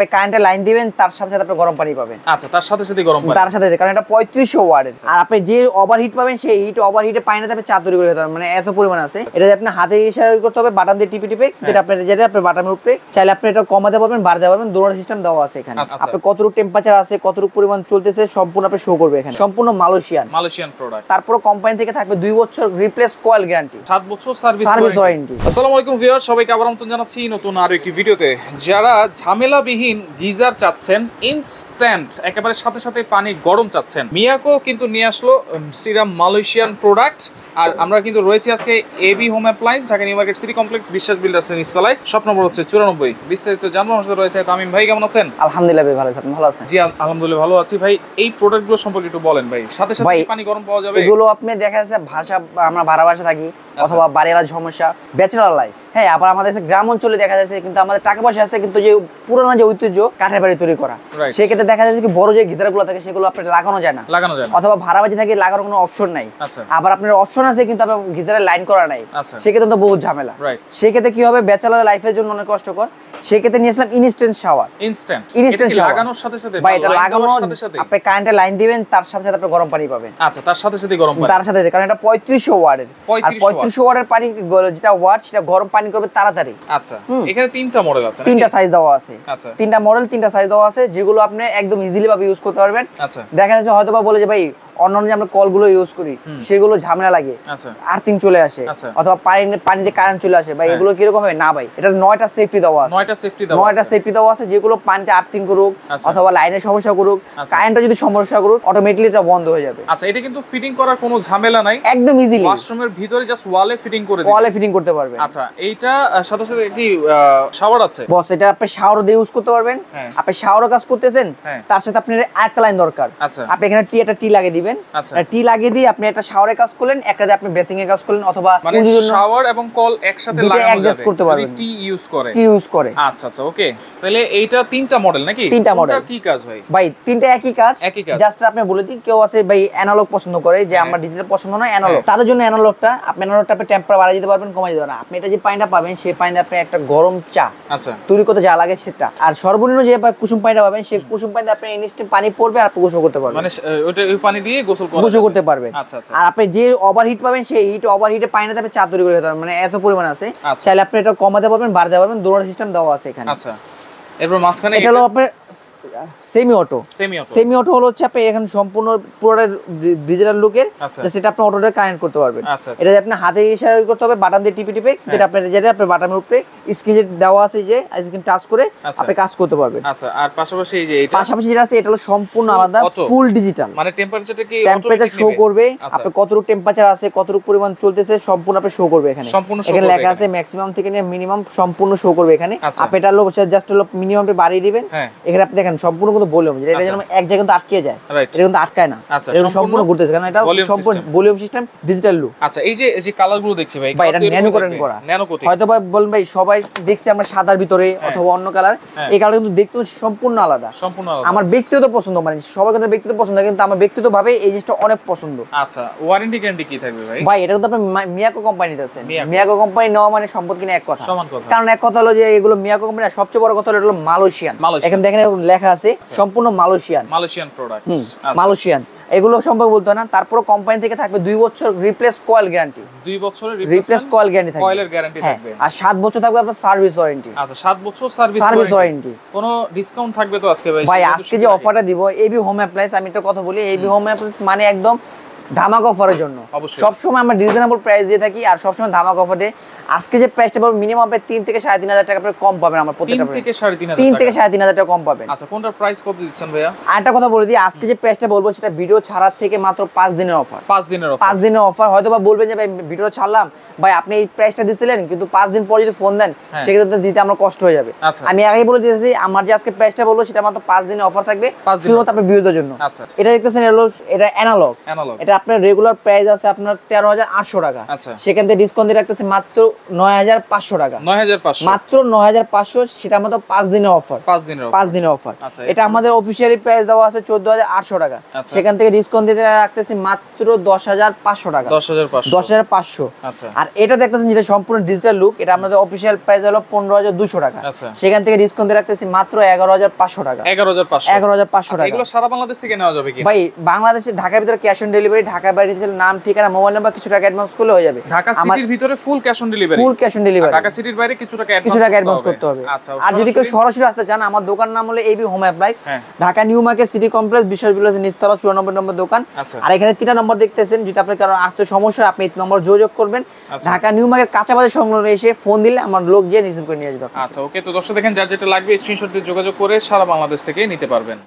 আপনি কারেন্টের লাইন দিবেন, তার সাথে সাথে আপনি গরম পানি পাবেন। আচ্ছা, তার সাথে সাথে গরম পানি, তার সাথে, কারণ এটা 3500 ওয়াটের। আর আপনি যে ওভারহিট পাবেন, সেই হিট ওভারহিটে পানিতে আপনি চা তৈরি করে দিতে পারবেন, মানে এত পরিমাণ আছে। এটা আপনি হাতে ইশারা করতে হবে, বাটন দিয়ে টিপে টিপে, যেটা আপনি বাটনের উপরে চাইলে আপনি এটা কমাতে পারবেন, বাড়াতে পারবেন, দুটো সিস্টেম দেওয়া আছে এখানে। আপনি কতটুকু টেম্পারেচার আছে, কতটুকু পরিমাণ চলতেছে সম্পূর্ণ আপনি শো করবে এখানে। সম্পূর্ণ মালয়েশিয়ান প্রোডাক্ট। তারপর কোম্পানি থেকে থাকবে 2 বছর রিপ্লেস কয়েল গ্যারান্টি, 7 বছর সার্ভিস ওয়ারেন্টি। আসসালামু আলাইকুম ভিউয়ার, সবাইকে আবার আমন্ত্রণ জানাচ্ছি নতুন আরো একটি ভিডিওতে। যারা ঝামেলাবিহীন গিজার চাচ্ছেন, ইনস্ট্যান্ট একেবারে সাথে সাথে পানি গরম চাচ্ছেন, মিয়াকো কিন্তু নিয়ে আসলো সিরাম মালয়েশিয়ান প্রোডাক্ট। আর আমরা কিন্তু রয়েছি আজকে AB home appliance, Dhaka new market city complex, Biswas বিল্ডার্সের নিচতলায়। শপ নম্বর হচ্ছে 94। বিস্তারিত জানবো। আমার সাথে রয়েছে তামিম ভাই। কেমন আছেন? আলহামদুলিল্লাহ ভাই, ভালো আছেন? ভালো আছেন? জি আলহামদুলিল্লাহ ভালো আছি ভাই। এই প্রোডাক্টগুলো সম্পর্কে একটু বলেন ভাই। সাথে সাথে পানি গরম পাওয়া যাবে? এগুলো আপনি দেখা যাচ্ছে ভাষা, আমরা ভাড়া বাসা থাকি অথবা বাড়িওয়ালার সমস্যা, ব্যাচেলর লাইফ, হ্যাঁ, আবার আমাদের গ্রাম অঞ্চলে দেখা যাচ্ছে কিন্তু আমাদের টাকা পয়সা আছে, কিন্তু যে পুরোনো যে ঐতিহ্য কাঠের বাড়ি তৈরি করা, সেক্ষেত্রে দেখা যাচ্ছে কি বড় যে গিজারগুলো থাকে সেগুলো আপনার লাগানো যায় না, অথবা ভাড়াবাজি থাকে, লাগানোর কোনো অপশন নাই। আবার আপনার অপশন আছে কিন্তু আপনার গিজারের লাইন করা নাই, সেক্ষেত্রে তো বহুত ঝামেলা। সেক্ষেত্রে কি হবে, ব্যাচেলর লাইফের জন্য অনেক কষ্টকর। সেক্ষেত্রে নিয়ে আসলাম ইনস্ট্যান্ট শাওয়ার। ইনস্ট্যান্ট লাগানোর সাথে সাথে বা এটা লাগানোর আপনি কারেন্টের লাইন দিবেন, তার সাথে সাথে আপনি গরম পানি পাবেন। আচ্ছা, তার সাথে সাথে গরম পানি, তার সাথে, কারণ এটা 3500 ওয়াটের, আর 3500 ওয়াটের পানি যেটা ওয়াট, সেটা গরম পানি করবে তাড়াতাড়ি। আচ্ছা, এখানে তিনটা মডেল আছে, তিনটা সাইজ দেওয়া আছে। আচ্ছা, তিনটা মডেল, তিনটা সাইজ দেওয়া আছে, যেগুলো আপনি একদম ইজিলি ভাবে ইউজ করতে পারবেন। আচ্ছা, দেখা যাচ্ছে হয়তো বা বলে যে ভাই অন্যান্য যে আমরা কলগুলো ইউজ করি সেগুলো ঝামেলা লাগে, আর্থিং চলে আসে, অথবা পানিতে কারেন্ট চলে আসে, ভাই এগুলো কিরকম হবে না ভাই, এটা 9টা সেফটি দেওয়া আছে, 9টা সেফটি দেওয়া আছে, যেগুলো পানিতে আর্থিং করুক অথবা লাইনের সমস্যা করুক, কারেন্টে যদি সমস্যা করুক, অটোমেটিক্যালি এটা বন্ধ হয়ে যাবে। আচ্ছা, এটা কিন্তু ফিটিং করার কোনো ঝামেলা নাই, একদম ইজিলি ওয়াশরুমের ভিতরে জাস্ট ওয়ালে ফিটিং করে দিবেন, ওয়ালে ফিটিং করতে পারবেন। আচ্ছা, এইটা সাথে সাথে কি শাওয়ার আছে? বস, এটা আপনি শাওয়ার দিয়ে ইউজ করতে পারবেন। আপনি শাওয়ারও কাজ করতেছেন, তার সাথে আপনার আরেকটা লাইন দরকার। আপনি এখানে একটা টি লাগিয়ে দিবেন, টি লাগিয়ে দিয়ে আপনি একটা শাওয়ারে কাজ করলেন, একটা দিয়ে আপনি বেসিং এ কাজ করলেন, অথবা মানে শাওয়ার এবং কল একসাথে লাগানো যাবে করতে পারবেন, টি ইউজ করে। আচ্ছা আচ্ছা, ওকে। তাহলে এইটা তিনটা মডেল নাকি? তিনটা মডেল। কি কাজ ভাই? ভাই তিনটা একই কাজ। জাস্ট আপনি বলে দিই, কেউ আছে ভাই অ্যানালগ পছন্দ করে, যে আমরা ডিজিটাল পছন্দ না, অ্যানালগ, তাদের জন্য অ্যানালগটা আপনি টেম্পারেচার বাড়াই দিতে পারবেন, কমাই দিতে পারবেন। আপনি এটা যে পানিটা পাবেন, সেই পানিতে আপনি একটা গরম চা আচ্ছা তৈরি করতে যা লাগে সেটা, আর সর্বনিম্ন যে কুসুম পানিটা পাবেন, সেই কুসুম পানিতে আপনি ইনস্ট্যান্ট পানি পড়বে আর আপনি গোসল করতে পারবেন, মানে ওটা ওই পানি দিয়ে গোসল করতে পারবেন। আচ্ছা আচ্ছা। আর আপনি যে ওভারহিট পাবেন, সেই হিট ওভারহিটে পানিতে আপনি চা তৈরি করে দিতে পারবেন, মানে এত পরিমাণ আছে। চাইলে আপনি এটা কমাতে পারবেন, বাড়াতে পারবেন, দুটো সিস্টেম দেওয়া আছে এখানে। আচ্ছা, এরপর মাঝখানে এটা হলো আপনার সেমি অটো হলো হচ্ছে আপনি এখানে সম্পূর্ণ পুরোটা ডিজিটাল লুকের, সেটা আপনি অটোটা কানেক্ট করতে পারবেন। এটা আপনি হাতে ইশারা করতে হবে, বাটন দিয়ে টিপে টিপে, যেটা আপনি বাটনের উপরে স্ক্রিন যে দেওয়া আছে, যে স্ক্রিন টাচ করে আপনি কাজ করতে পারবেন। আচ্ছা, আর পাশাপাশি এই যে এটা যেটা আছে, এটা হলো সম্পূর্ণ আলাদা, ফুল ডিজিটাল, মানে টেম্পারেচারটা কি টেম্পারেচার শো করবে, আপনি কতটুকু টেম্পারেচার আছে, কতটুকু পরিমাণ চলতেছে সম্পূর্ণ আপনি শো করবে এখানে। এখানে লেখা আছে ম্যাক্সিমাম থেকে নিয়ে মিনিমাম সম্পূর্ণ শো করবে এখানে। আপনি এটা হলো জাস্ট হলো মিনিমামটা বাড়িয়ে দিবেন, এখানে আপনি দেখেন সম্পূর্ণ কিন্তু ভলিউম, এটা যেন এক জায়গায় কিন্তু আটকে যায়, এটা কিন্তু আটকায় না, এটা সম্পূর্ণ ঘুরতেছে, কারণ এটা সম্পূর্ণ ভলিউম সিস্টেম, ডিজিটাল লুক। আচ্ছা, এই যে কালারগুলো দেখছি ভাই, এটা ন্যানো কোটিং করা, হয়তো ভাই বলেন ভাই সবাই দেখছি আমরা সাদার ভিতরে অথবা অন্য কালার, এই কালার কিন্তু দেখতে সম্পূর্ণ আলাদা। আমার ব্যক্তিগত পছন্দ, মানে সবার কিন্তু ব্যক্তিগত পছন্দ, কিন্তু আমার ব্যক্তিগতভাবে এই জিনিসটা অনেক পছন্দ। আচ্ছা, ওয়ারেন্টি গ্যারান্টি কি থাকবে ভাই? ভাই এটা কিন্তু আপনার মিয়াকো কোম্পানিতে আছে, মিয়াকো কোম্পানি নেওয়া মানে সম্পদ কিনা এক কথা, কারণ এক কথা হলো যে এগুলো মিয়াকো কোম্পানি, সবচেয়ে বড় কথা হলো মালয়েশিয়ান। এখানে দেখেন লেখা আছে সম্পূর্ণ মালয়েশিয়ান প্রোডাক্ট, মালয়েশিয়ান, এগুলো সম্পর্কে বলতো না। তারপর কোম্পানি থেকে থাকবে 2 বছর রিপ্লেস কয়েল গ্যারান্টি, 2 বছরের রিপ্লেস কয়েল গ্যারান্টি থাকবে, কয়েলের গ্যারান্টি থাকবে, আর 7 বছর থাকবে আপনার সার্ভিস ওয়ারেন্টি। আচ্ছা, 7 বছর সার্ভিস ওয়ারেন্টি। কোনো ডিসকাউন্ট থাকবে তো আজকে ভাই? ভাই আজকে যে অফারটা দিব এবি হোম অ্যাপ্লায়েন্স, আমি একটা কথা বলি, এবি হোম অ্যাপ্লায়েন্স মানে একদম ধামাকা অফারের জন্য। সবসময় আমরা রিজনেবল প্রাইস দিয়ে থাকি, আর সবসময় ধামাকা অফার দেয়। আজকে যে প্রাইসটা পাবেন মিনিমাম 3 থেকে 3.5 টাকা কম পাবেন, আমার প্রত্যেকটা 3 থেকে 3.5 টাকা কম পাবেন। আচ্ছা, কোনটার প্রাইস কত দিচ্ছেন ভাইয়া? আরেকটা কথা বলে দিই, আজকে যে প্রাইসটা বলবো সেটা ভিডিও ছাড়ার থেকে মাত্র 5 দিনের অফার। 5 দিনের অফার। হয়তো বা বলবেন যে ভাই ভিডিও ছাড়লাম, ভাই আপনি এই প্রাইসটা দিছিলেন, কিন্তু 5 দিন পর যদি ফোন দেন সেক্ষেত্রে দিতে আমার কষ্ট হয়ে যাবে। আমি আগেই বলে দিয়েছি, আমার যে আজকে প্রাইসটা বলবো সেটা মাত্র 5 দিনের অফার থাকবে, শুধুমাত্র আপনার ভিডিওর জন্য। এটা দেখতেছেন, এটা অ্যানালগ, এটা আপনার রেগুলার প্রাইস আছে আপনার 13,800 টাকা, আচ্ছা সেখান থেকে ডিসকাউন্ট দিয়ে রাখতেছি মাত্র 9,500 টাকা, 9,500 মাত্র 9,500, সেটা আমাদের 5 দিনের অফার, 5 দিনের 5 দিনের অফার। আচ্ছা, এটা আমাদের অফিশিয়ালি প্রাইস দেওয়া আছে 14,800 টাকা, আচ্ছা। সেখান থেকে ডিসকাউন্ট দিয়ে রাখতেছি মাত্র 10,500 টাকা, 10,500 10,500। আচ্ছা আর এটা দেখতেছেন যেটা সম্পূর্ণ ডিজিটাল লুক, এটা আমাদের অফিশিয়াল প্রাইস হলো 15,200 টাকা, আচ্ছা সেখান থেকে ডিসকাউন্ট দিয়ে রাখতেছি মাত্র 11,500 টাকা, 11,500 11,500 টাকা। এগুলো সারা বাংলাদেশ থেকে নেওয়া যাবে কি? ভাই বাংলাদেশে ঢাকার ভিতরে ক্যাশ অন ডেলিভারি, ঢাকা বাইরে নাম ঠিকানা মোবাইল নাম্বার কিছু টাকা অ্যাডভান্স করলে হয়ে যাবে। ঢাকা সিটির ভিতরে full cash on delivery, full cash on delivery, Dhaka সিটির বাইরে কিছু টাকা অ্যাডভান্স করতে হবে। আচ্ছা আর যদি কেউ সরাসরি আসতে চান, আমার দোকান নাম হলো AB home appliance, Dhaka new market city complex, Biswas বিলাসের নিচতলা 94 নম্বর দোকান। আচ্ছা। আর এখানে 3টা নম্বর দেখতেছেন, যদি আপনার কারো আসতে সমস্যা হয় আপনি এই নম্বর যোগাযোগ করবেন। ঢাকা নিউ মার্কেট কাঁচাবাজার সংলগ্ন এসে ফোন দিলে আমার লোক গিয়ে রিসিভ করে নিয়ে আসবে। আচ্ছা ওকে, তো দর্শক দেখেন যার যেটা লাগবে স্ক্রিনশট দিয়ে যোগাযোগ করে সারা বাংলাদেশ থেকে নিতে পারবেন।